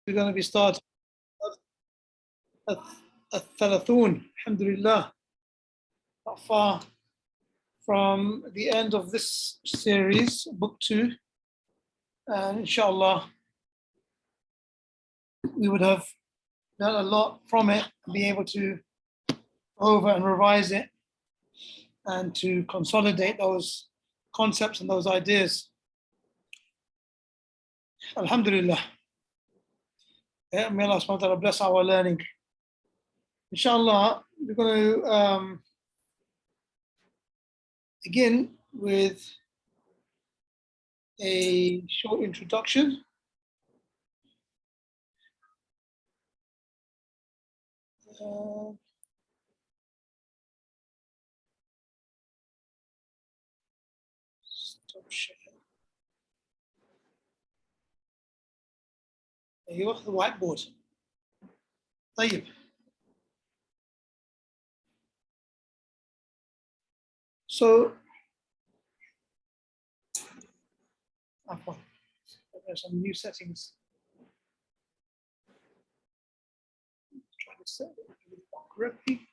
We're going to be starting الثلاثون, alhamdulillah, not far from the end of this series, book 2, and inshallah we would have done a lot from it, be able to go over and revise it and to consolidate those concepts and those ideas. Alhamdulillah. May Allah subhanahu wa ta'ala bless our learning. Inshallah, we're going to begin with a short introduction. Stop sharing. There you go, the whiteboard. طيب. So, there's some new settings. Try to set it correctly.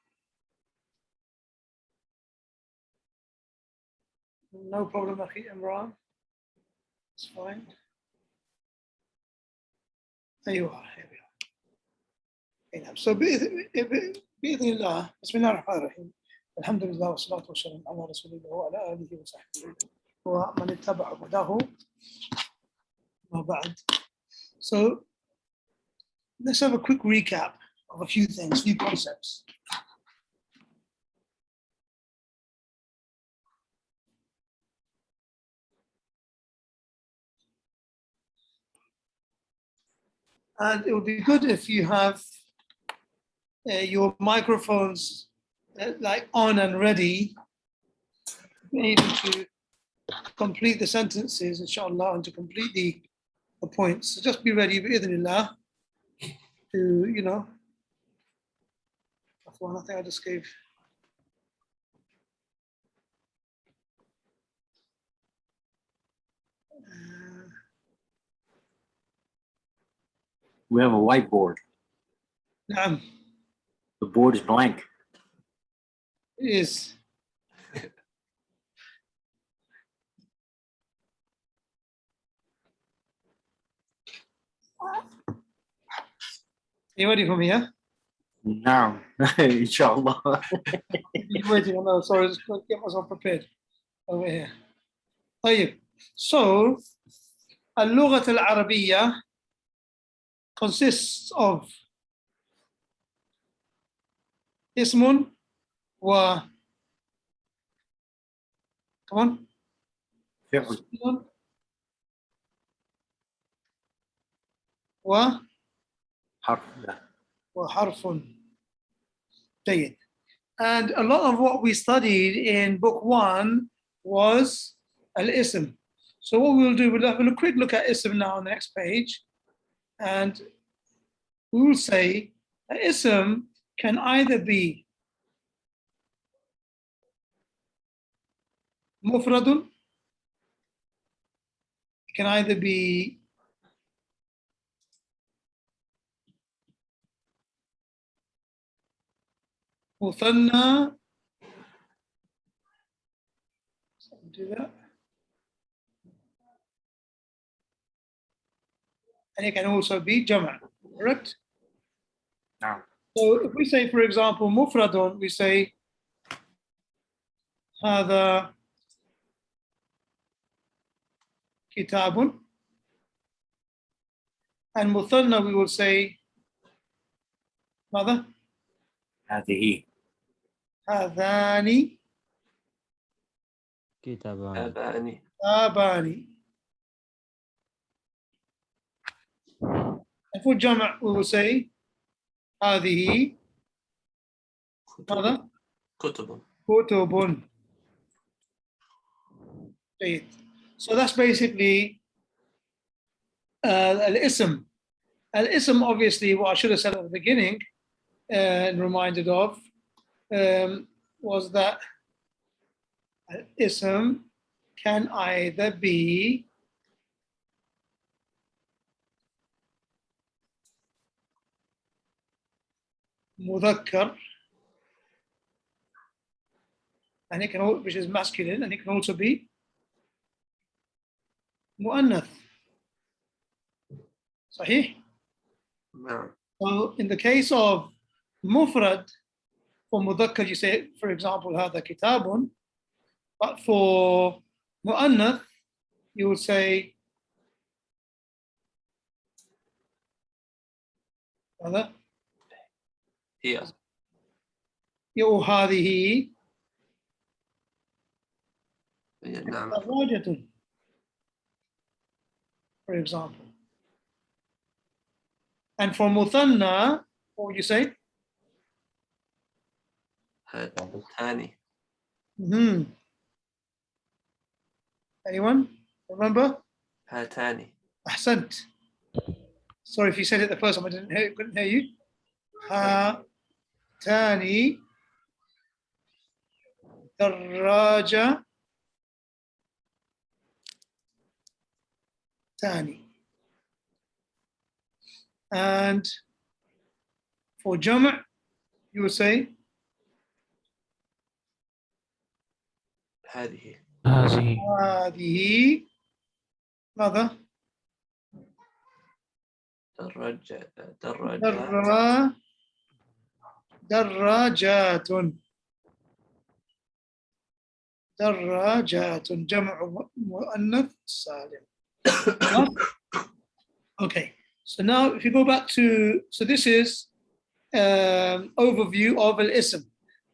No problem, Akhi Imran. It's fine. There you are. Here we are. So, بإذن الله, بسم الله الرحمن الرحيم. الحمد لله والصلاة والسلام على رسول الله وعلى آله وصحبه ومن اتبع هداه ما بعد. So let's have a quick recap of a few things, few concepts. And it would be good if you have your microphones like on and ready, able to complete the sentences, inshallah, and to complete the points. So just be ready, bi'idhnillah, to, you know, that's one I think I just gave. We have a whiteboard. Naam. The board is blank. It is. You ready for me, yeah? No, inshallah. You're waiting. No, sorry, just get myself prepared over here. طيب. So, اللغة العربية consists of اسم و come on. فعل. حرف. وحرف. جيد. And a lot of what we studied in book 1 was al-ism. So what we'll do, we'll have a quick look at ism now on the next page. And we will say that ism can either be mufradun, it can either be muthanna, do that, and it can also be jama', correct? No. So if we say, for example, mufradun, we say هذا كتاب, and muthanna we will say ماذا؟ هذه. هذان كتابان. كتابان. And for jama' we will say هذه ماذا؟ كتب. كتب. So that's basically al-ism. Al-ism, obviously, what I should have said at the beginning and reminded of was that al-ism can either be مذكر, and it can, which is masculine, and it can also be مؤنث. صحيح? نعم. So in the case of mufrad, for مذكر you say, for example, هذا كتاب, but for مؤنث you would say هذا هي. هذه نعم. دراجة, for example. And for مثنى, what would you say? هاتان. Anyone remember? هاتان. أحسنت. Sorry if you said it the first time, I couldn't hear you. هاتان دراجة تاني. And for جمع you would say هذه. هذه ماذا؟ دراجات. دراجات. دراجات جمع مؤنث سالم. Okay, so now if you go back to, so this is overview of al-ism.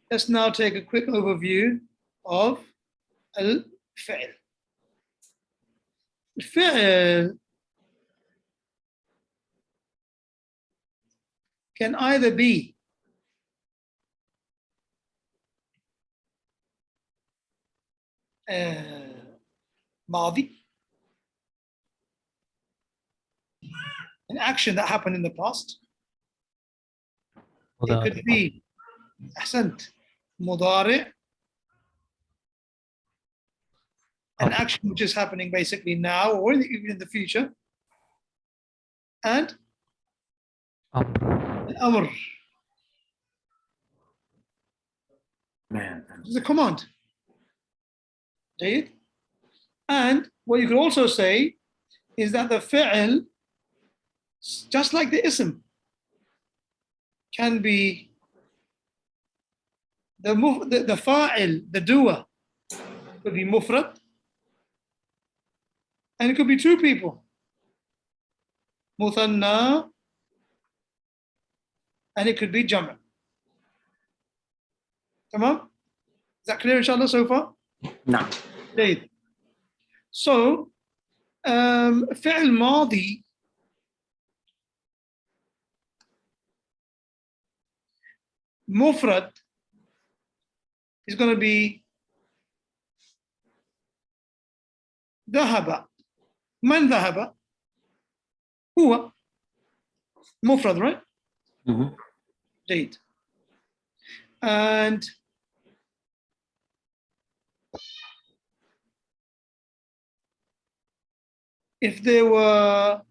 Let's now take a quick overview of al-fi'l. Fi'l can either be ماضي, an action that happened in the past. It could be أحسنت مضارع, an action which is happening basically now or even in the future. And الأمر, Man. is a command. جيد. And what you could also say is that the fi'l, just like the ism, can be the fa'il, the doer, could be mufrad, and it could be two people, muthanna, and it could be jama'. Tamam? Is that clear, inshallah, so far? نعم. جيد. So, فعل ماضي mufrad is going to be ذهب. من ذهب؟ هو. مفرد, right? جيد. And if there were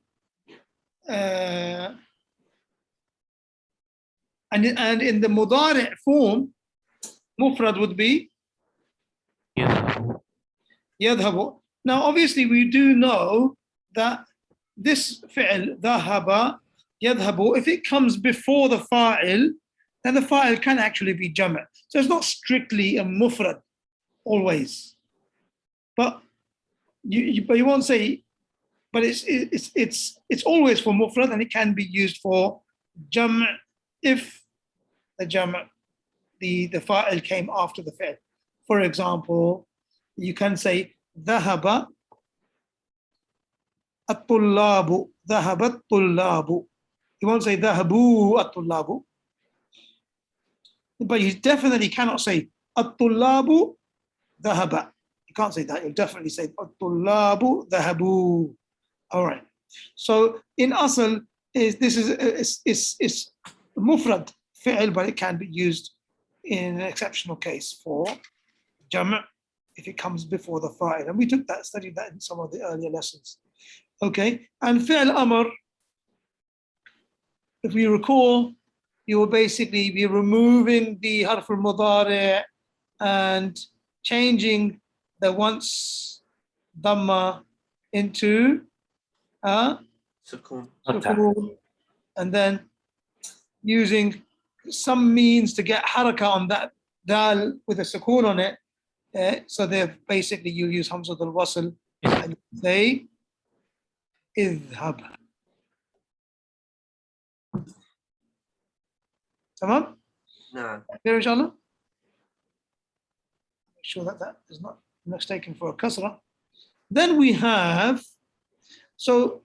and in the mudari' form, mufrad would be يذهب. Now, obviously, we do know that this fi'l, ذهب, يذهب, if it comes before the fa'il, then the fa'il can actually be jama'. So it's not strictly a mufrad always. But you won't say, but it's always for mufrad, and it can be used for jama' if the jama', the fa'il came after the fi'l. For example, you can say ذهب الطلاب. ذهب الطلاب. You won't say ذهبوا الطلاب. But you definitely cannot say الطلاب ذهب. You can't say that. You'll definitely say الطلاب ذهبوا. All right. So in asl, this is mufrad fi'l, but it can be used in an exceptional case for jama' if it comes before the fa'il. And we studied that in some of the earlier lessons. Okay. And fi'l amr, if we recall, you will basically be removing the harf al-mudari' and changing the once dhamma into سكون sukun, and then using some means to get haraka on that dal with a sukun on it. So they're basically, you use hamzat al-wasl and you say idhab. Tamam? نعم Clear, inshallah? Make sure that that is not mistaken for a kasra. Then we have, so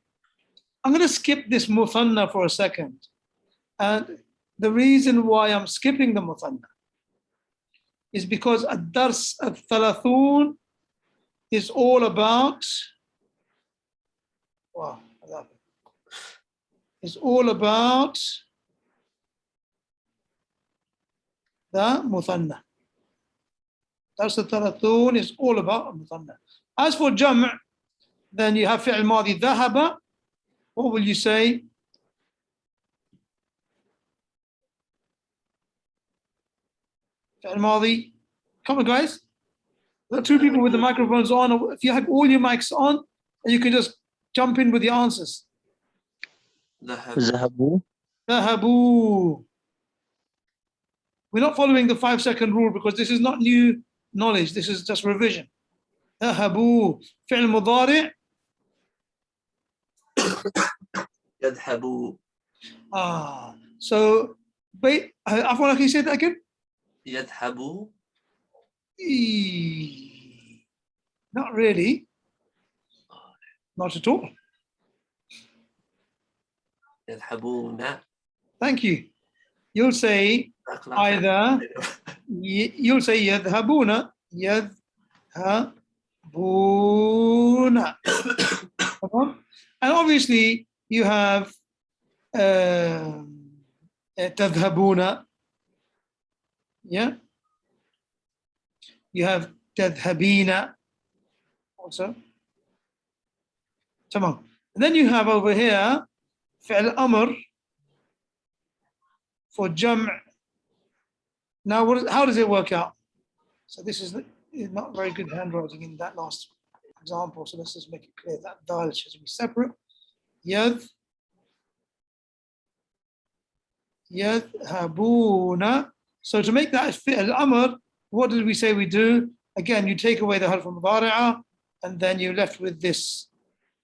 I'm going to skip this muthanna for a second. And the reason why I'm skipping the muthanna is because ad-dars al-thalathun is all about, wow, it's all about the muthanna. Dars al-thalathun is all about muthanna. As for jam', then you have fi'l madi dhahaba. What will you say? Fi'l madi. Come on, guys. There are two people with the microphones on. If you have all your mics on, you can just jump in with your answers. ذهب ذهبوا Dhahabu. We're not following the 5-second rule because this is not new knowledge. This is just revision. Dhahabu. Fi'l mudari'. يذهبوا So, wait, Afwan, can you say that again? يذهبوا Not really. Not at all. يذهبون Thank you. You'll say either, you'll say يذهبون, يذهبون. And obviously you have تذهبون. Yeah. You have تذهبين also. Tamam. And then you have over here فعل أمر for jam'. Now, how does it work out? So this is not very good handwriting in that last example. So let's just make it clear that dal should be separate. Yadhabuna. So to make that fi'l amr, what did we say we do? Again, you take away the harf al-mudari'ah, and then you're left with this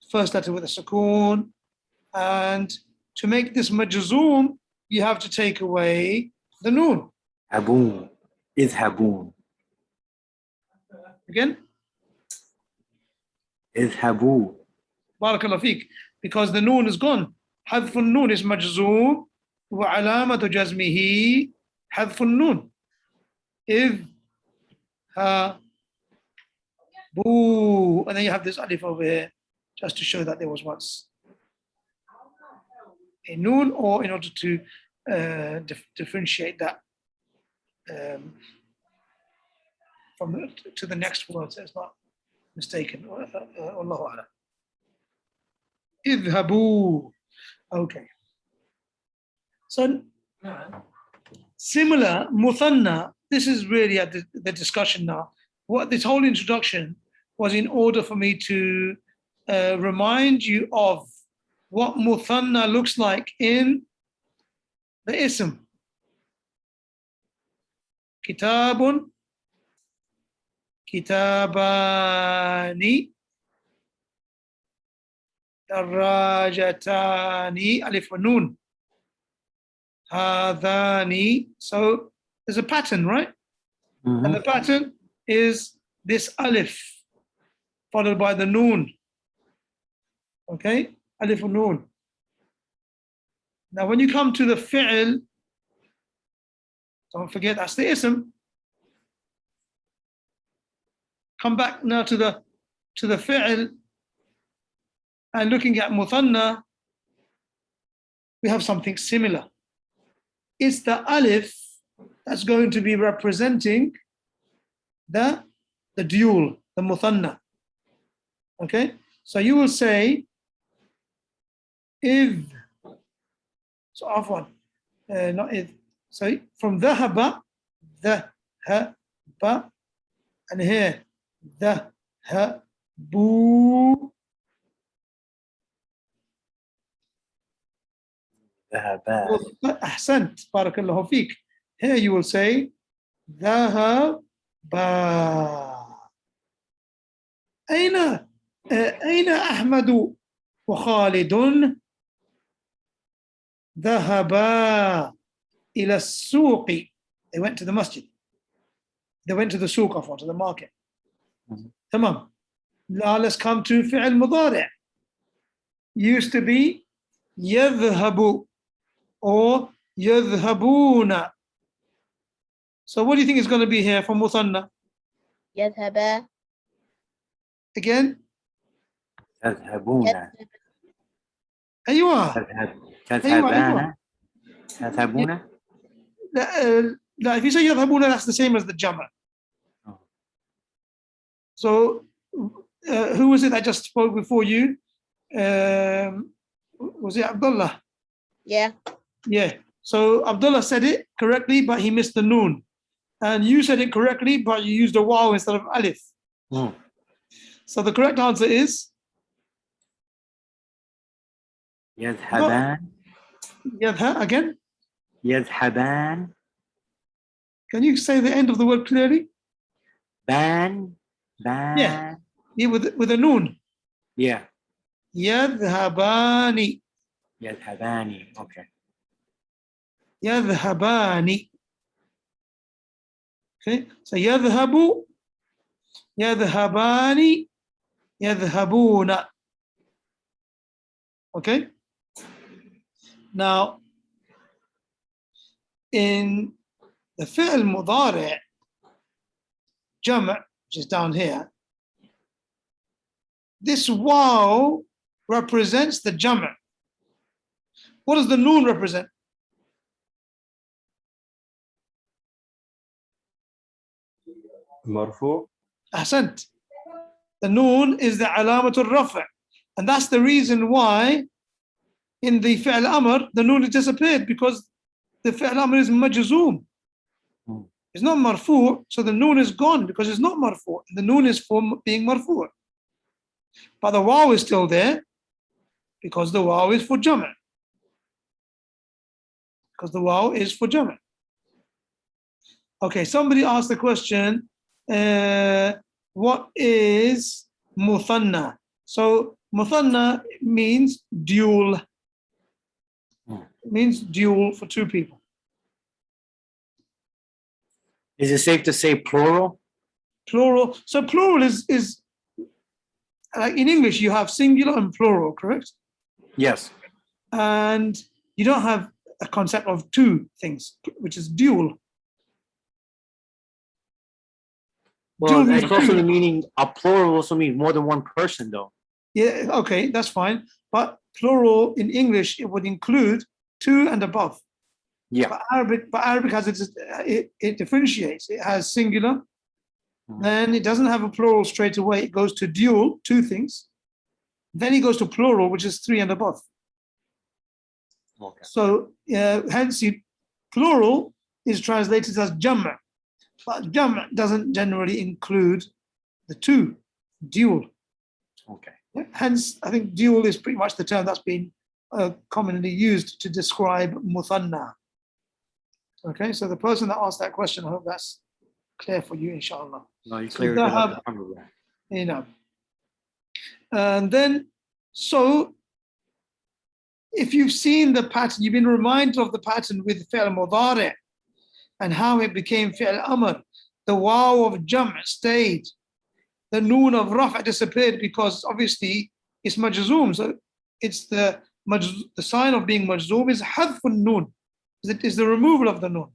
first letter with a sukoon. And to make this majzoom, you have to take away the noon. Habun. Idhabun. Again, Idhabu. barakallah fiqh, because the noon is gone. حذف النون is majzoom, وعلامة جزمه حذف النون. إذ ها بو, and then you have this alif over here, just to show that there was once a noon, or in order to differentiate that from to the next word, so it's not mistaken. Allahu a'lam. Idhabu. Okay. So similar, muthanna, this is really at the discussion now. What this whole introduction was in order for me to remind you of what muthanna looks like in the ism. Kitabun, kitabani, darajatani, alif wa noon. Hadani. So there's a pattern, right? And the pattern is this alif followed by the noon. Okay? Alif and noon. Now when you come to the fi'l, don't forget that's the ism. Come back now to the fi'l, and looking at muthanna, we have something similar. It's the alif that's going to be representing the dual, the muthanna. Okay? So you will say if, so afwan, not إذ. So from ذهب, ذهب, and here ذهبوا. ذهبان. أحسنت بارك الله فيك. Here you will say ذهبا. أين أحمد وخالد؟ ذهبا إلى السوق. They went to the masjid. They went to the souk, to the market. تمام. Now let's come to فعل مضارع. Used to be يذهب or يذهبون. So what do you think is going to be here for مثنى? يذهبا. Again? تذهبون. أيوة. تذهبان. تذهبون. لا, if you say يذهبون, that's the same as the jama. Oh. So who was it that just spoke before you? Was it Abdullah? Yeah. Yeah. So Abdullah said it correctly, but he missed the noon. And you said it correctly, but you used a waw instead of alif. Mm. So the correct answer is يذهبان. يذهب. Again, يذهبان. can you say the end of the word clearly? بان. بان. Yeah. Yeah, with a noon. Yeah. يذهبان. يذهبان. Okay. يذهبان. Okay. So يذهب. يذهبان. يذهبون. Okay. Now, in the fi'l mudari' jam', which is down here, this waw represents the jam'. What does the noon represent? مرفوع. Ahsant. The noon is the alamatul rafa'. And that's the reason why in the fi'l amr, the noon has disappeared, because the fi'l amr is majzoom. It's not marfu', so the noon is gone because it's not marfu'. The noon is for being marfu'. But the waw is still there because the waw is for jama'. Because the waw is for jama'. Okay, somebody asked the question, what is muthanna? So muthanna means dual. It means dual for two people. Is it safe to say plural? Plural. So plural is like in English, you have singular and plural, correct? Yes. And you don't have a concept of two things, which is dual. Well, Dual means it's also two. the meaning, a plural also means more than one person, though. Yeah, okay, that's fine. But plural in English, it would include two and above. Yeah. But Arabic has it differentiates. It has singular, then it doesn't have a plural straight away. It goes to dual, two things. Then it goes to plural, which is three and above. Okay. So hence, plural is translated as jam', but jam' doesn't generally include the two, dual. Okay. Hence, I think dual is pretty much the term that's been commonly used to describe muthanna. Okay, so the person that asked that question, I hope that's clear for you, inshallah. No, you cleared it up. You know. And then, so if you've seen the pattern, you've been reminded of the pattern with fi'l mudari' and how it became fi'l amr. The waw of jam' stayed. The noon of rafa' disappeared because obviously it's majzoom. So it's the sign of being majzoom is hadfun noon. It is the removal of the noon.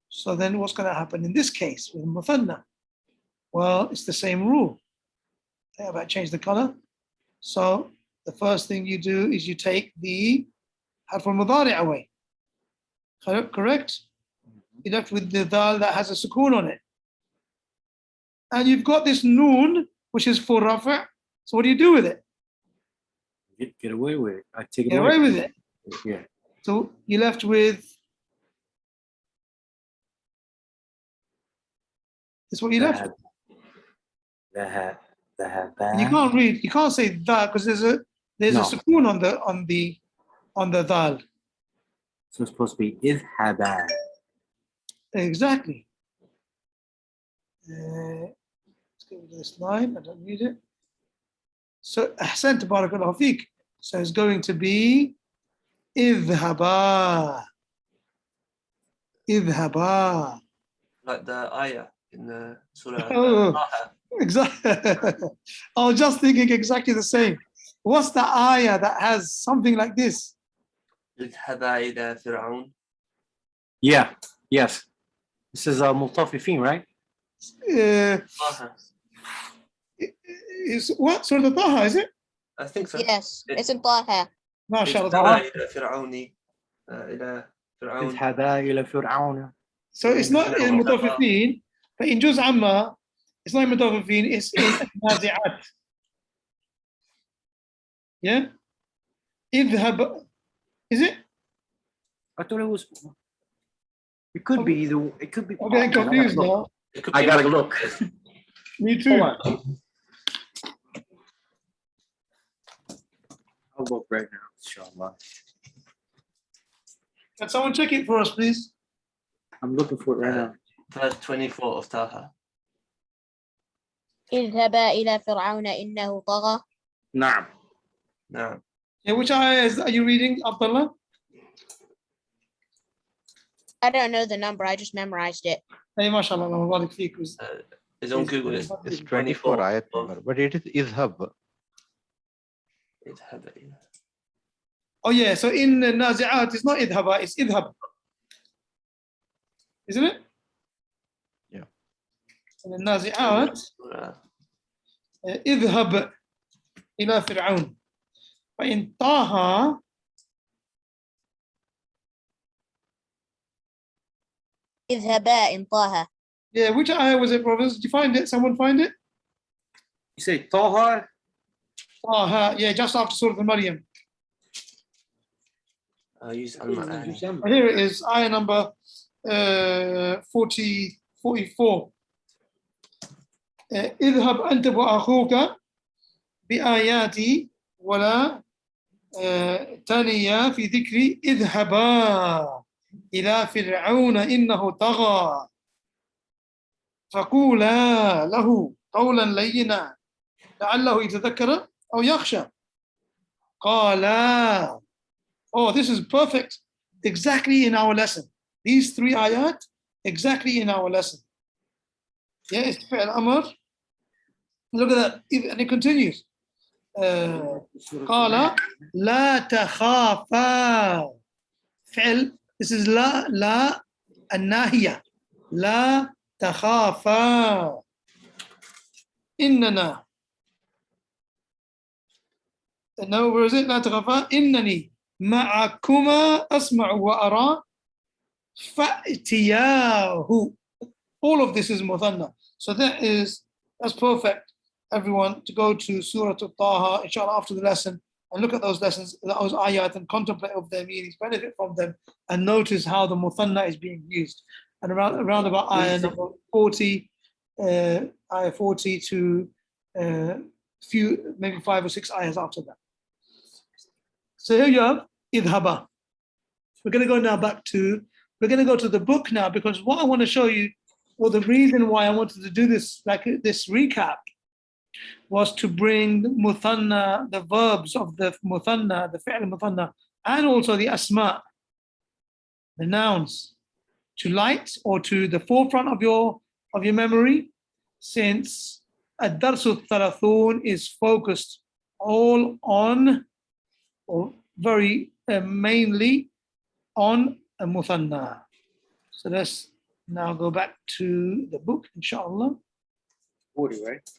So then what's going to happen in this case with muthanna? Well, it's the same rule. How about change the color? So the first thing you do is you take the harf al-mudari' away. Correct? You're left with the dal that has a sukoon on it. And you've got this noon, which is for rafa'. So what do you do with it? Get away with it. I take it Get away with it. Yeah. So you're left with, this is what you're left with. And you can't read, you can't say that because there's a No. sukoon on the dal. So it's supposed to be idhaba. Exactly. Let's go to this line. I don't need it. So ahsan tabarakallahu feek. So it's going to be idhaba. Idhaba. Like the ayah in the surah. Oh. Taha. Exactly. I was just thinking exactly the same. What's the ayah that has something like this? اذهبا إلى فرعون. Yeah. Yes. This is Multafifin, right? Taha. Is what Surah Taha, is it? I think so. Yes, it's in Taha. MashaAllah. اذهبا إلى فرعون. إلى فرعون. idhaba ila fir'auna. So it's not in Mutafifin, but in Juz Amma, it's not in Mutafifin, it's in Nazi'at. Yeah? Idhab, is it? I thought it was. It could be either. It could be. I'm getting confused now. It could I be gotta like- look. Me too. Hold on. I'll look right now, inshallah. Can someone check it for us, please? I'm looking for it right now. Verse 24 of Taha. اذهبا إلى فرعون إنه طغى. Naam. نعم. Yeah, which ayah are you reading, Abdullah? I don't know the number, I just memorized it. Hey, mashallah, Mubarak feek. It's on Google. It's It's 24 ayat number, but it is idhab. اذهب إلى. Oh yeah, so in Nazi'at, it's not idhaba, it's idhab. Isn't it? Yeah. In the Nazi'at, Surah. اذهب إلى فرعون. فإن طه اذهبا in Taha. yeah, which ayah was it, brothers? Did you find it? Someone find it? You say Taha? Taha, yeah, just after Surah Al-Maryam. Use Al-Ma'ani. Oh, here it is, ayah number 44. اذهب أنت وأخوك بآياتي ولا تانيا في ذكري اذهبا إلى فرعون إنه طغى فقولا له قولا لينا لعله يتذكر أو يخشى قالا. Oh, this is perfect. Exactly in our lesson. These three ayat, exactly in our lesson. Yeah, it's fi'l amr. Look at that. And it continues. قال لا تخافا فعل. This is لا الناهية. لا تخافا إننا. No, where is it? لا تخافا إنني معكما أسمع وأرى فأتياه. All of this is muthanna. So that's perfect, everyone, to go to Surah Al-Taha, inshallah, after the lesson, and look at those lessons, those ayat, and contemplate of their meanings, benefit from them, and notice how the muthanna is being used. And around about ayah number 40, ayah 40 to few, maybe 5 or 6 ayahs after that. So here you have idhaba. We're going to go now we're going to go to the book now, because what I want to show you, well, the reason why I wanted to do this, like this recap, was to bring the muthanna, the verbs of the muthanna, the fi'l muthanna, and also the asma, the nouns, to light or to the forefront of your memory, since ad-darsu thalathun is focused all on, or very mainly on a muthanna. So let's now go back to the book, inshallah. 40, right?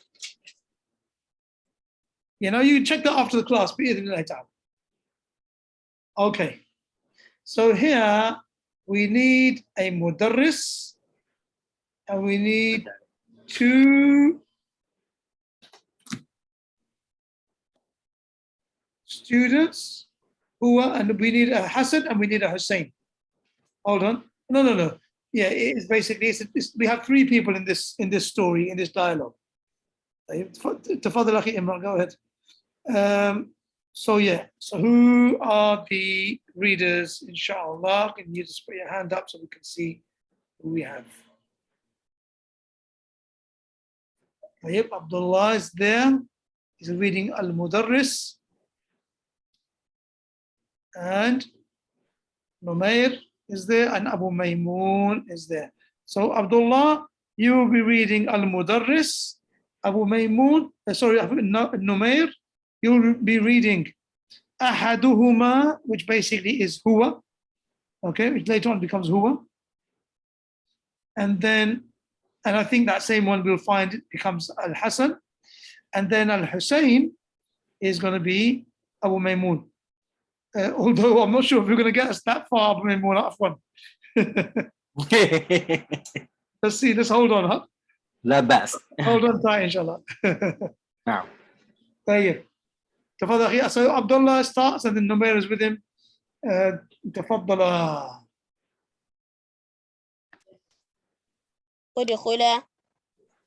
You know, you can check that after the class, but later. Okay. So here we need a mudarris, and we need 2 students Huwa, and we need a Hassan and we need a Hussein. Hold on. No. Yeah, it's basically we have three people in this story, in this dialogue. Tafadhal Akhi Imran, go ahead. So who are the readers, inshallah? Can you just put your hand up so we can see who we have? Yep, Abdullah is there. He's reading Al-Mudarris. And Numair is there, and Abu Maymoon is there. So Abdullah, you will be reading Al-Mudarris. Abu Maymoon, Numair, you will be reading Ahaduhuma, which basically is Huwa, okay, which later on becomes Huwa. And I think that same one we'll find it becomes Al-Hasan. And then Al-Hussein is going to be Abu Maymoon. Although I'm not sure if we're going to get us that far, Abu Maymoon, afwan. Let's see, let's hold on, huh? لا بأس. Hold on tight, inshallah. نعم. طيب. تفضل أخي. So Abdullah starts and then Numair is with him. تفضل. ادخلا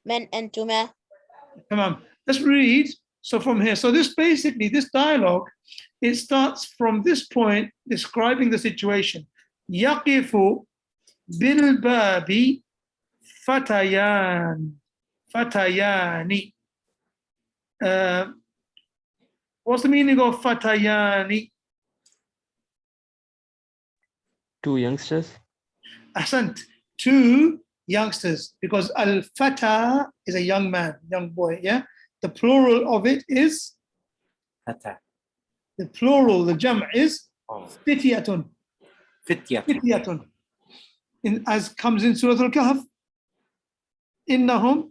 من أنتما. Tamam. Let's read. So from here, so this basically, this dialogue, it starts from this point describing the situation. يقف بالباب فتيان. What's the meaning of fatayani? Two youngsters. Ahsant, two youngsters, because al-fata is a young man, young boy, yeah? The plural of it is? فتى. The plural, the jam' is fityatun. فتية. Fityatun. As comes in Surah Al-Kahf, innahum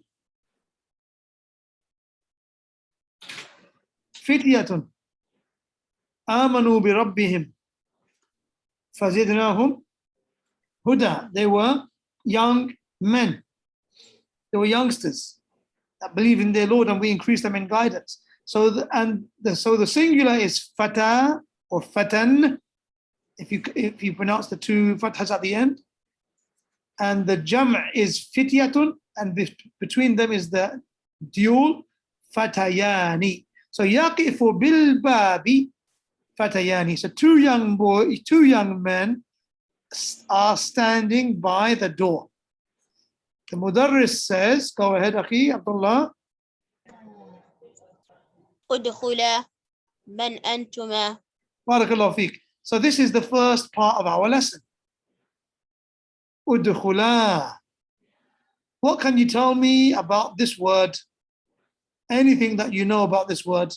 fityatun amanu bi rabbihim fazidnahum huda. They were young men. They were youngsters that believe in their Lord, and we increase them in guidance. So the singular is fata or fatan, if you pronounce the two fathas at the end, and the jam' is fityatun, and between them is the dual fatayani. So yaqifu bil babi fatayani. So two young men are standing by the door. The Mudarris says, go ahead, Akhi Abdullah. ادخلا من أنتما. Barakallahu feek. So this is the first part of our lesson. Udkhula. What can you tell me about this word? Anything that you know about this word?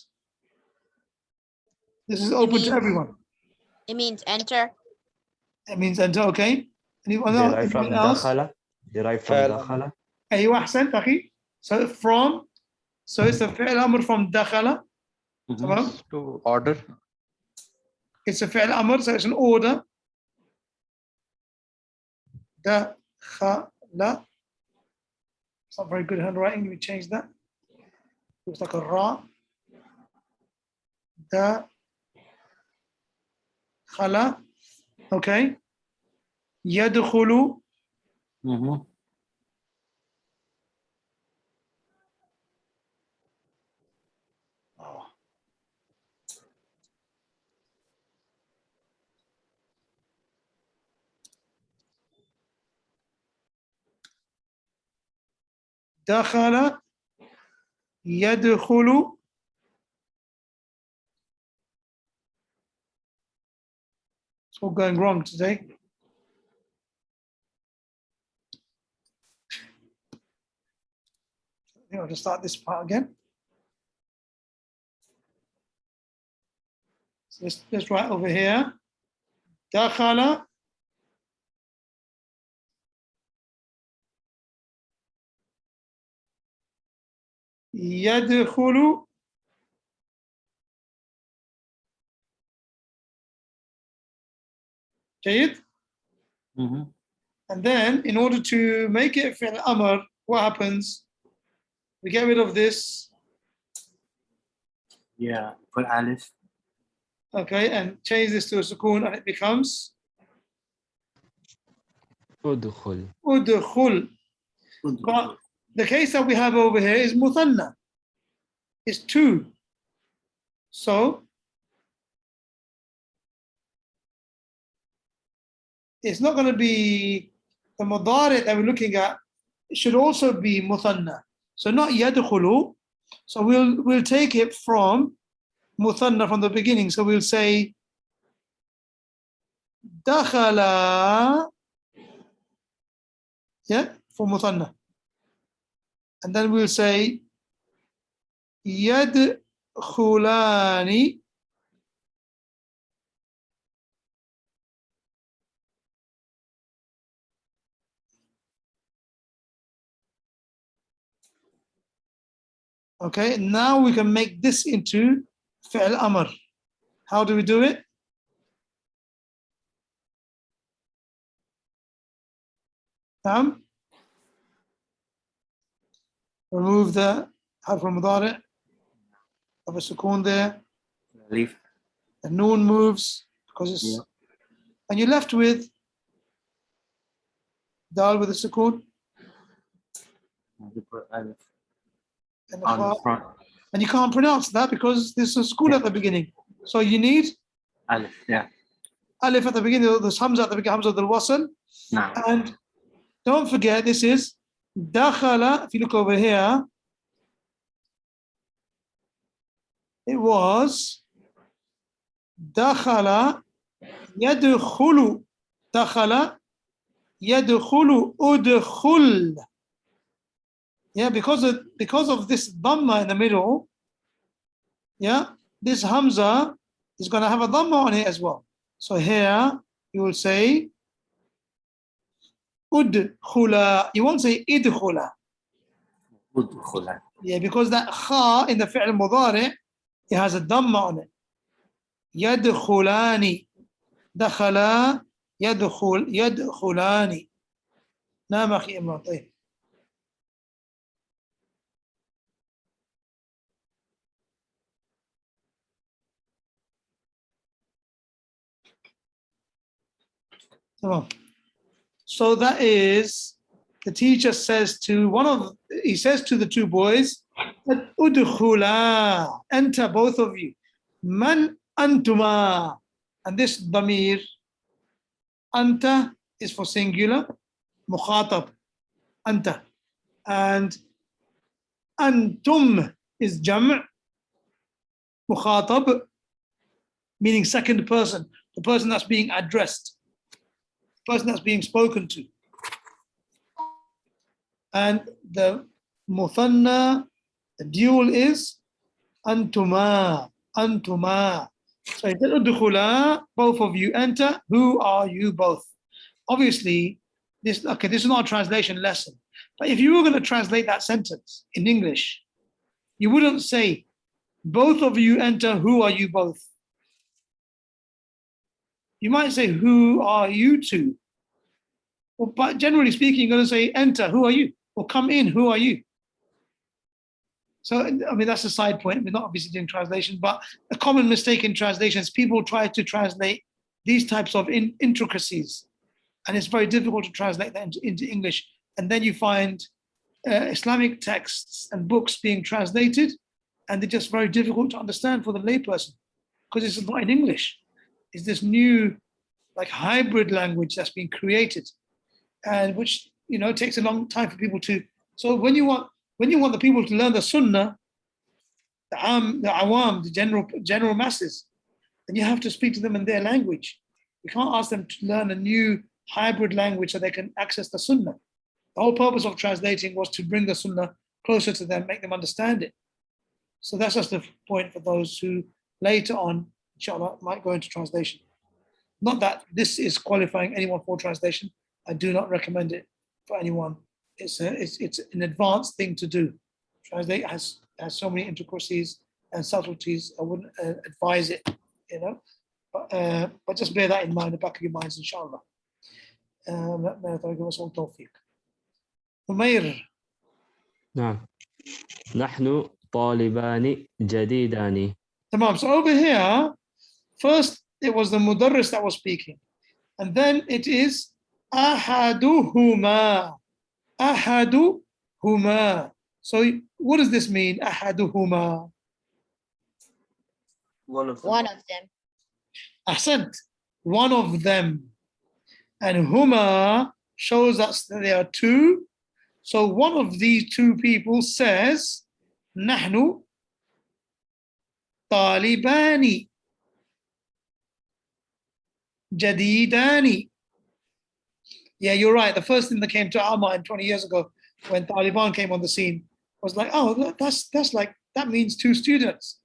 This is open to everyone. It means enter. It means enter, okay? Anyone Derived from else? dakhala. Derived from dakhala. أيوة أحسنت أخي. So it's a fi'l amr from dakhala. تمام? To order. It's a fi'l amr, so it's an order. Dakhala. It's not very good handwriting. We change that. Looks like a ra. Dakhala. Okay. Yadkhulu. دخل يدخل It's all going wrong today. I think I'll just start this part again. So let's write over here. دخل يدخل جيد. And then in order to make it fi'l amr, what happens? We get rid of this. Yeah, put alif. Okay, and change this to a sukoon and it becomes ادخل. udkhul. But the case that we have over here is muthanna. It's two. So it's not going to be the mudari that we're looking at. It should also be muthanna. So not yadkhulu. So we'll take it from muthanna from the beginning. So we'll say dakhala, yeah, for muthanna. And then we'll say yadkhulani. Okay, now we can make this into fi'l amr. How do we do it? Remove the harf al-mudari of a sukoon there. Leave. The noon moves because it's, Yeah. and you're left with dal with a sukoon You put alif and the on the kha. front. And you can't pronounce that because there's a sukoon at the beginning. So you need Alif, yeah. alif at the beginning, there's hamza at the beginning, hamza al-wasl. Now, And don't forget, this is dakhala. If you look over here, it was dakhala yadkhulu. Dakhala yadkhulu udkhul. Yeah, because of this dhamma in the middle, yeah, this hamza is going to have a dhamma on it as well. So here you will say udkhula. You won't say idkhula. udkhula. Yeah, because that kha in the fi'l mudari, it has a dhamma on it. Yadkhulani. Dakhala yadkhulani. نعم أخي إمران. طيب. So that is, the teacher says to he says to the two boys, udkhula, enter both of you. Man antuma. And this damir, anta is for singular, mukhatab, anta. And antum is jam', mukhatab, meaning second person, the person that's being addressed, the person that's being spoken to. And the muthanna, the dual is antuma, antuma. So he said, udkhula, both of you enter. Who are you both? Obviously, this is not a translation lesson. But if you were going to translate that sentence in English, you wouldn't say, both of you enter, who are you both? You might say, who are you two? Well, but generally speaking, you're going to say, enter, who are you? Or come in, who are you? So, I mean, that's a side point. We're not obviously doing translation, but a common mistake in translations, people try to translate these types of intricacies. And it's very difficult to translate that into English. And then you find Islamic texts and books being translated, and they're just very difficult to understand for the layperson because it's not in English. It's this new, like, hybrid language that's been created, and which, you know, takes a long time for people to. So when you want the people to learn the Sunnah, the awam, the general masses, then you have to speak to them in their language. You can't ask them to learn a new hybrid language so they can access the Sunnah. The whole purpose of translating was to bring the Sunnah closer to them, make them understand it. So that's just the point for those who later on, inshallah, might go into translation. Not that this is qualifying anyone for translation. I do not recommend it for anyone. It's an advanced thing to do. Translate has so many intricacies and subtleties. I wouldn't advise it, you know. But just bear that in mind, the back of your minds, inshallah. Umair. نعم. نحن طالبان جديدان. Tamam. So over here, first it was the mudarris that was speaking, and then it is ahaduhuma. Ahaduhuma. So what does this mean? Ahaduhuma. One of them. One of them. Ahsant. One of them. And huma shows us that there are two. So one of these two people says, Nahnu Talibani Jadidani. Yeah, you're right. The first thing that came to our mind 20 years ago when Taliban came on the scene was like, oh, that's like, that means two students.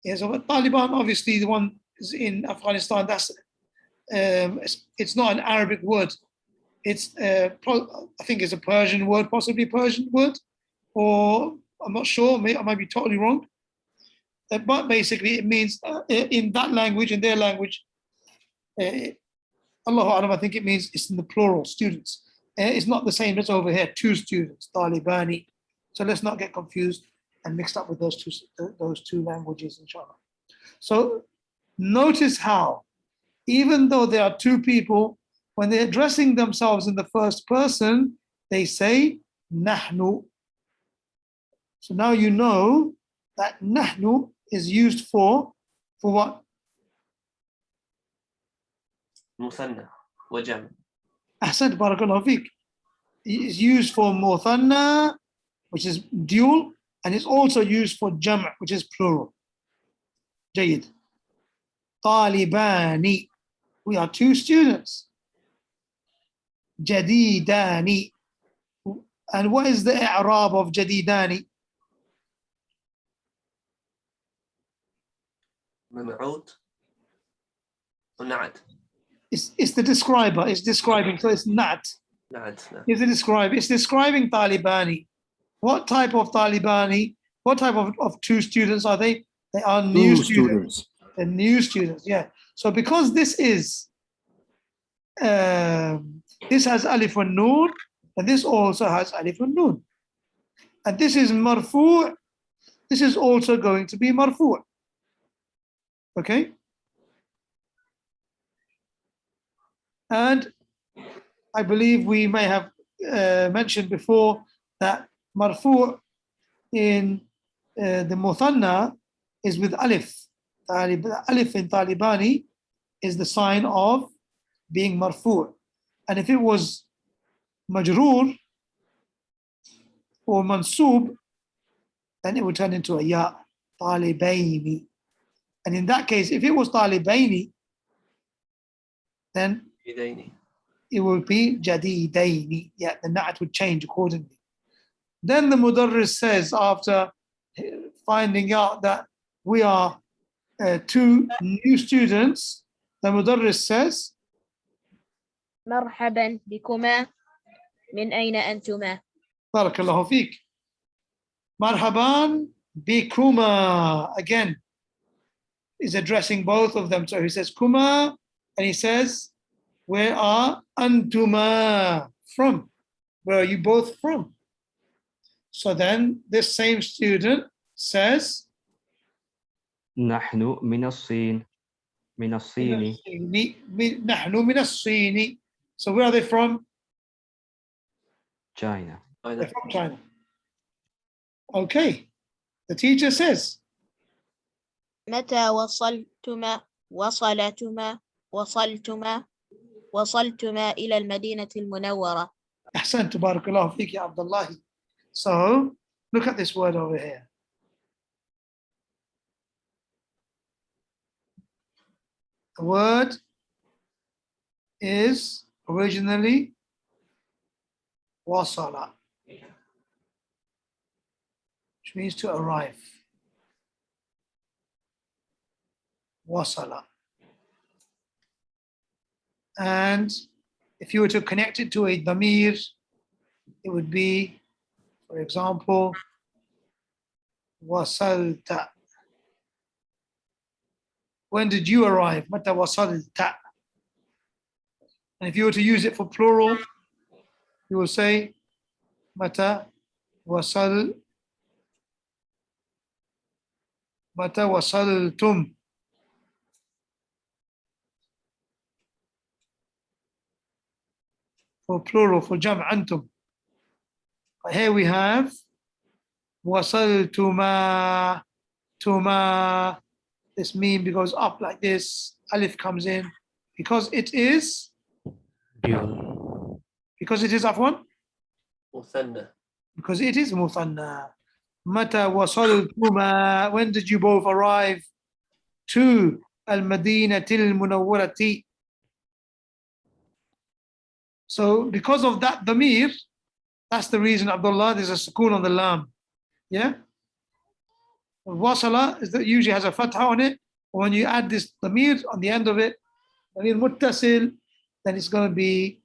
Yeah, so Taliban, obviously, the one is in Afghanistan, that's it's not an Arabic word. It's I think it's a Persian word, possibly Persian word, or I'm not sure. I might be totally wrong. But basically, it means in that language, in their language, Allahu Alam, I think it means it's in the plural, students. It's not the same as over here, two students, Talibani. So let's not get confused and mixed up with those two languages, inshallah. So notice how, even though there are two people, when they're addressing themselves in the first person, they say nahnu. So now you know that nahnu is used for what? مثنى وجمع. Ahsan, barakallahu fiqh. It's used for muthanna, which is dual, and it's also used for jam', which is plural. Jayid. Talibani. We are two students. Jadidani. And what is the i'rab of jadidani? منعوت ونعت. It's the describer. It's describing. So it's not. نعت. نعم. It's It's describing Talibani. What type of Talibani? What type of two students are they? They are new students. They're new students. Yeah. So because this is this has alif and noon, and this also has alif and noon, and this is marfu'. This is also going to be marfu'. Okay. And I believe we may have mentioned before that marfu' in the muthanna is with alif. Alif in Talibani is the sign of being marfu'. And if it was majroor or mansub, then it would turn into a ya, Talibaini. And in that case, if it was Talibaini, then يديني. it would be Jadidaini. Yeah, the na'at would change accordingly. Then the mudarris says, after finding out that we are two new students, the mudarris says, مرحبا بكما من أين أنتما. Barakallahu feek. Marhaban bikuma. Again, is addressing both of them. So he says kuma, and he says, where are antuma from? Where are you both from? So then this same student says, نحن من الصين من الصين نحن من الصين. So where are they from? China. They're from China. Okay. The teacher says, متى وصلتما وصلتما إلى المدينة المنورة. أحسن تبارك الله فيك يا عبد الله. So look at this word over here. The word is originally wasala, which means to arrive. Wasala. And if you were to connect it to a damir, it would be, for example, wasalta. When did you arrive? Mata wasalta. And if you were to use it for plural, you will say mata wasaltum. for plural, for jam' antum. But here we have wasaltuma, tuma. This meme goes up like this. Alif comes in because it is dual, afwan, مثنى. because it is muthanna. Mata wasaltuma. When did you both arrive to al-Madeenah al-Munawwarati? So because of that damir, that's the reason, Abdullah, there's a sukoon on the lam. Yeah? Wasala is that usually has a fatha on it. When you add this damir on the end of it, damir muttasil, then it's going to be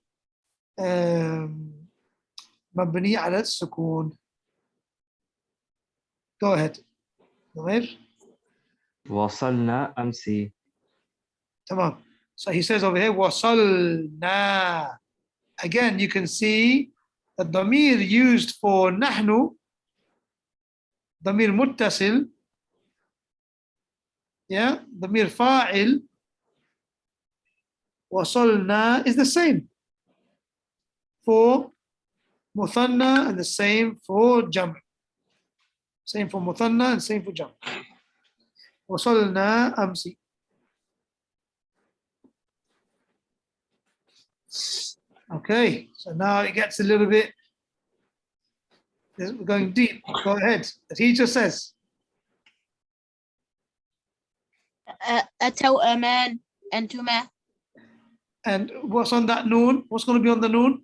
mabni ala sukoon. Go ahead. Damir. وصلنا أمس. Tamam. So he says over here, wasalna. Again, you can see the damir used for nahnu, damir muttasil, yeah, damir fa'il, wasalna is the same for muthanna and the same for jam'. Same for muthanna and same for jam'. Wasalna amsi. Okay, so now it gets a little bit, we're going deep. Go ahead. The teacher says, أتوأمان أنتما. and what's on that noon? What's going to be on the noon?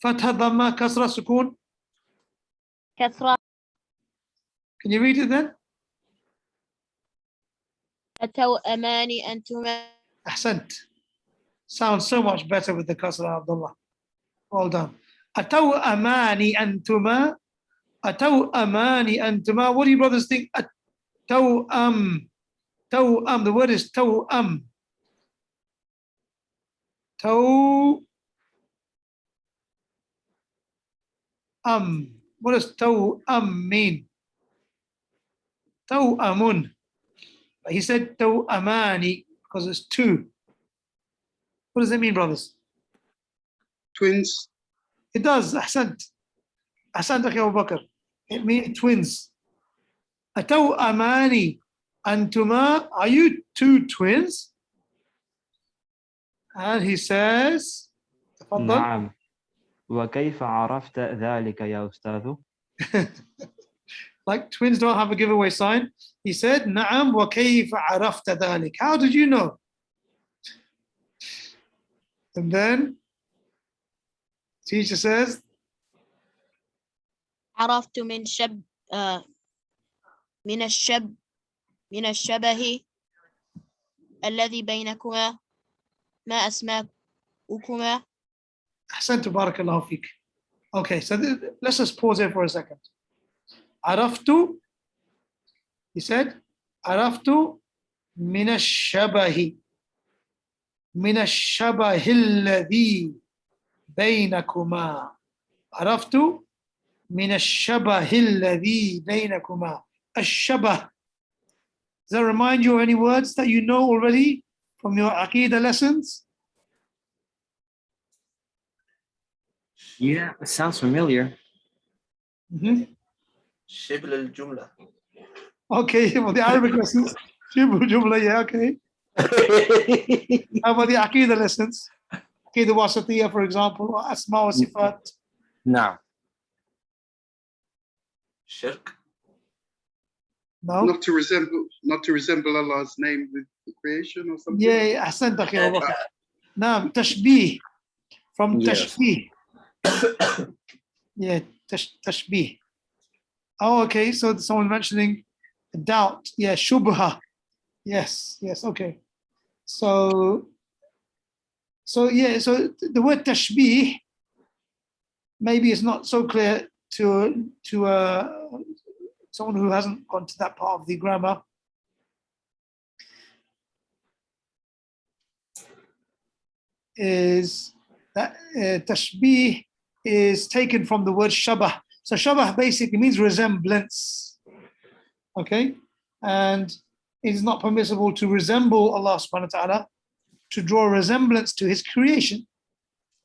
Fatha, dhamma, kasra, sukoon. كثرة. Can you read it then? أتوأمان أنتما. Ahsant. Sounds so much better with the kasra, Abdullah. Well done. Atawamani antuma. Atawamani antuma. What do you brothers think? Tawam. Tawam. The word is tawam. Tawam. What does tawam mean? Tawamun. He said tawamani because it's two. What does that mean, brothers? Twins. It does. Ahsant. Ahsant, Akhi Abu Bakr. It means twins. Atawamani antuma. Are you two twins? And he says, تفضل. نعم. وكيف عرفت ذلك يا أستاذ؟ Like twins don't have a giveaway sign. He said, نعم وكيف عرفت ذلك? How did you know? And then teacher says, عرفت من الشبه الذي بينكما ما أسماؤكما. أحسنت بارك الله فيك. Okay, so let's just pause here for a second. عرفت, he said, عرفت من الشبه الذي بينكما. عرفت من الشبه الذي بينكما. الشبه. Does that remind you of any words that you know already from your Aqidah lessons? Yeah, it sounds familiar. شبل الجملة. Okay, for the Arabic lessons, Shibul Jumla, yeah, okay. How about the Aqidah lessons? Aqidah Wasatiyah, for example, or Asma wa Sifat. No. شرك. No? Not to resemble Allah's name with the creation or something. Yeah, Ahsan, Akhi Abu Bakr. Now, Tashbih. From Yes. Tashbih. Yeah, Tashbih. Oh, okay, so someone mentioning doubt. Yeah, Shubha. Yes, okay. So the word Tashbih maybe is not so clear to someone who hasn't gone to that part of the grammar. Is that Tashbih is taken from the word Shabah. So Shabah basically means resemblance. Okay? And it is not permissible to resemble Allah subhanahu wa ta'ala, to draw a resemblance to his creation.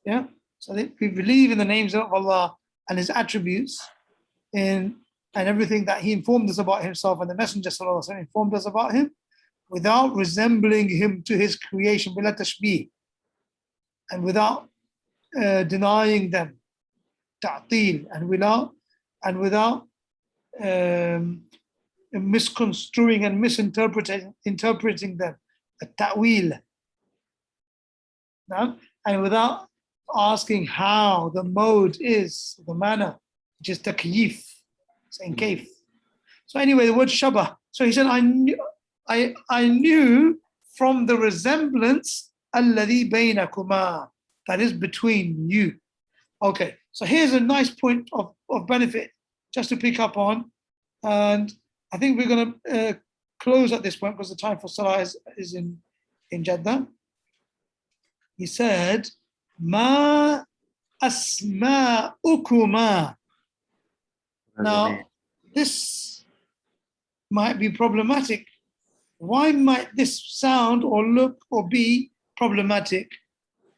Yeah. So we believe in the names of Allah and His attributes, and everything that He informed us about Himself, and the Messenger sallallahu alaihi wasallam informed us about Him, without resembling Him to His creation, bila tashbih, and without denying them, ta'til, and without misconstruing and interpreting them, a ta'wil, and without asking how the mode is, the manner, which is takyif, saying kayf. So anyway, the word shabah. So he said, I knew from the resemblance alladhi baynakuma, that is between you. Okay, so here's a nice point of benefit just to pick up on, and I think we're going to close at this point because the time for Salah is in Jeddah. He said, Ma asma'ukuma. Now, this might be problematic. Why might this sound or look or be problematic?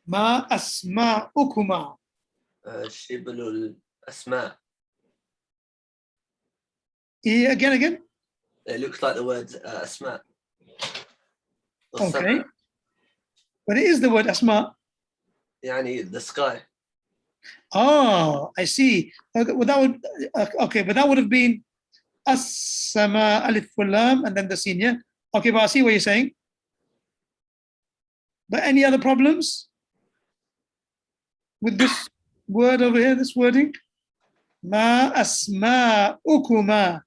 Ma asma'ukuma. شبل الأسماء. Yeah, again. It looks like the word asma. Okay. But it is the word asma. يعني the sky. Oh, I see. Okay, well, but that would have been as-sama alif wal lam and then the sin, yeah? Okay, but I see what you're saying. But any other problems with this word over here, this wording? Ma asma'ukuma.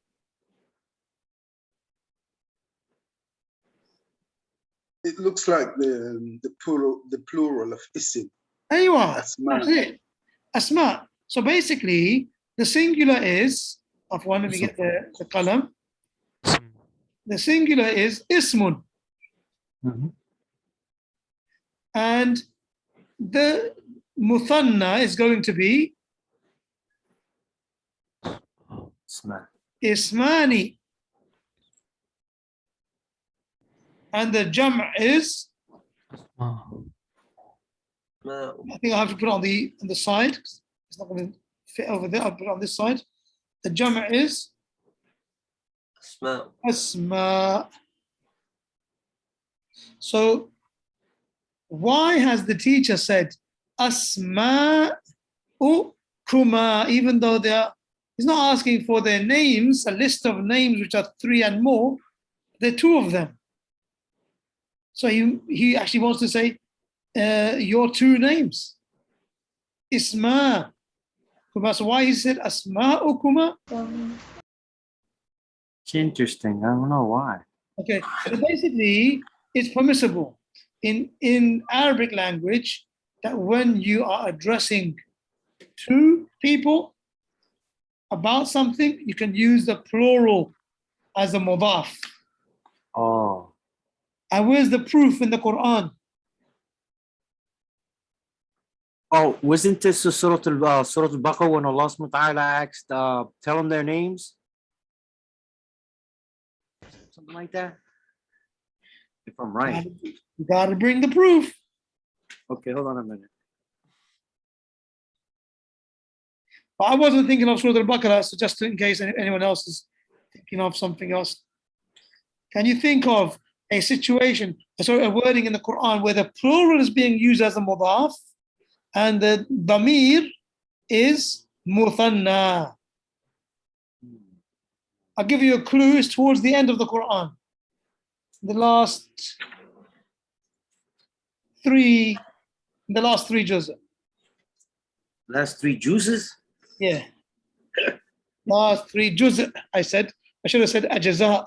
It looks like the plural of isim. There you are. Asma. That's it. Asma. So basically, the singular is, of one, let me get the qalam. The singular is ismun. And the muthanna is going to be ismani. And the jam' is, I think I have to put it on the side. It's not going to fit over there. I'll put it on this side. The jam' is أسماء. asma. So why has the teacher said asma kuma, even though he's not asking for their names, a list of names which are 3 and more, there are 2 of them. So he actually wants to say your 2 names. Isma. So why he said asma ukuma? It's interesting. I don't know why. Okay, so basically it's permissible in Arabic language that when you are addressing 2 people about something, you can use the plural as a mudaf. Oh. And where's the proof in the Quran? Oh, wasn't this Surah Al-Baqarah when Allah subhanahu wa ta'ala asked, tell them their names? Something like that? If I'm right. You gotta bring the proof. Okay, hold on a minute. But I wasn't thinking of Surah Al-Baqarah, so just in case anyone else is thinking of something else. Can you think of a situation, a wording in the Quran where the plural is being used as a mudaf and the damir is muthanna? I'll give you a clue. It's towards the end of the Quran. The last three juz. Last 3 juices? Yeah. Last 3 juz, I said. I should have said ajza.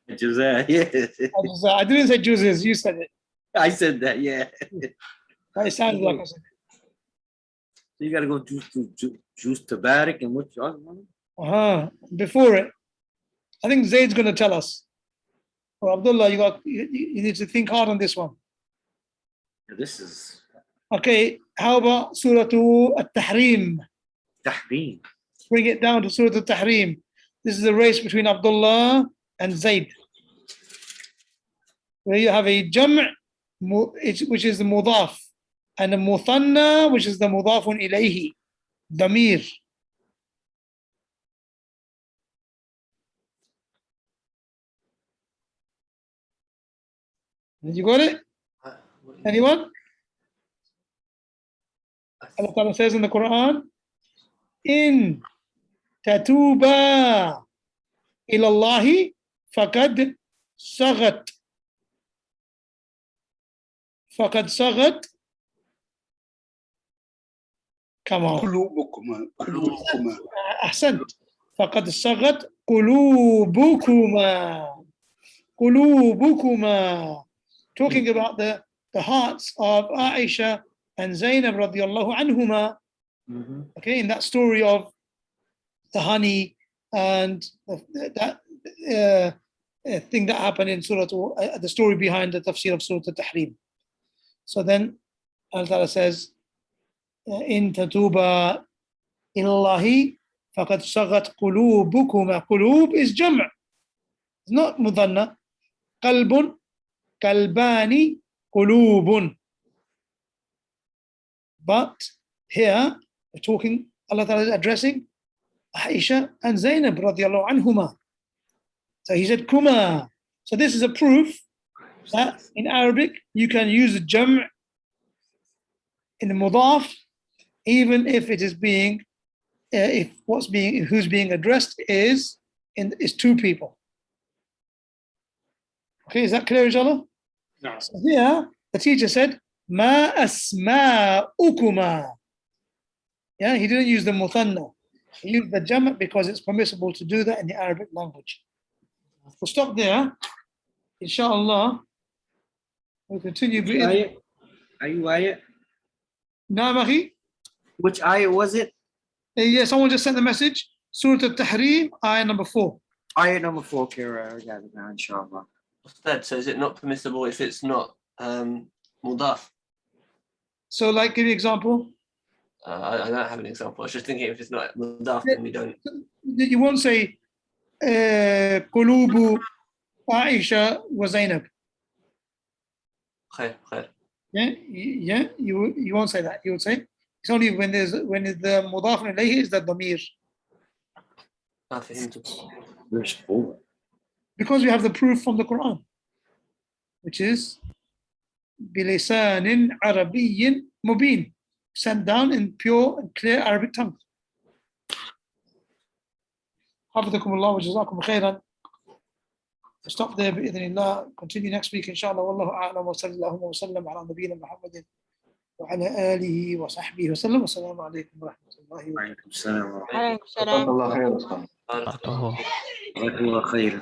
Yeah. Ajza. I didn't say juzes, you said it. I said that, yeah. It sounds like I said. So you got to go juice tabarak and what you other one? Before it. I think Zaid's going to tell us. Or Abdullah, you need to think hard on this one. This is Okay, how about Surah At-Tahrim? tahrim. Bring it down to Surah At-Tahrim. This is a race between Abdullah and Zaid, where you have a jam', which is the mudaf, and the muthanna, which is the mudafun ilayhi, damir. Did you got it? Anyone? Allah Ta'ala says in the Quran, in tatuba ilallahi faqad sagat. Faqad sagat. Come on. قلوبكما أحسنت. فقد صغت قلوبكما. قلوبكما. Talking about the hearts of Aisha and Zainab radiallahu anhuma. Okay, in that story of the honey and that thing that happened in Surah, the story behind the tafsir of Surah Al-Tahrim. So then Allah Ta'ala says, in tatuba ilallahi faqad sagat qulubukuma. Qulub is jam', it's not mudhanna. Qalbun, qalbani, qulubun. But here we're talking, Allah Ta'ala is addressing Aisha and Zainab radiallahu anhuma. So he said kuma. So this is a proof that in Arabic you can use a jam' in the mudaf, even if it is being, if who's being addressed is two people. Okay, is that clear, inshallah? No. So here the teacher said, ma asma'ukuma. Yeah, he didn't use the muthanna. He used the jam' because it's permissible to do that in the Arabic language. We'll stop there. Inshallah, we'll continue. Ayat? Are you ayat? Naam, akhi? Which ayat was it? Yeah, someone just sent the message. Surah Al-Tahrim, ayah number 4. Ayat number 4, Kira. I got it now, inshallah. Ustad, so is it not permissible if it's not mudaf? So, like, give me an example. I don't have an example. I was just thinking if it's not mudaf, then we don't. You won't say Qulubu Aisha wa Zainab. Khair, khair. Yeah, you won't say that. You would say it's only when the mudaf ilayhi is the damir. Verse 4. Because we have the proof from the Quran, which is bilisanin arabiyyin mubin, sent down in pure and clear Arabic tongue. حفظكم الله وجزاكم خيرا. Stop there بإذن الله. Continue next week inshallah. والله أعلم وصلى الله وسلم على نبينا محمد وعلى آله وصحبه وسلم. والسلام عليكم ورحمة الله وبركاته. Alaikum salam. عليكم السلام. الله خير. بارك الله فيك. Jazakallah khairan.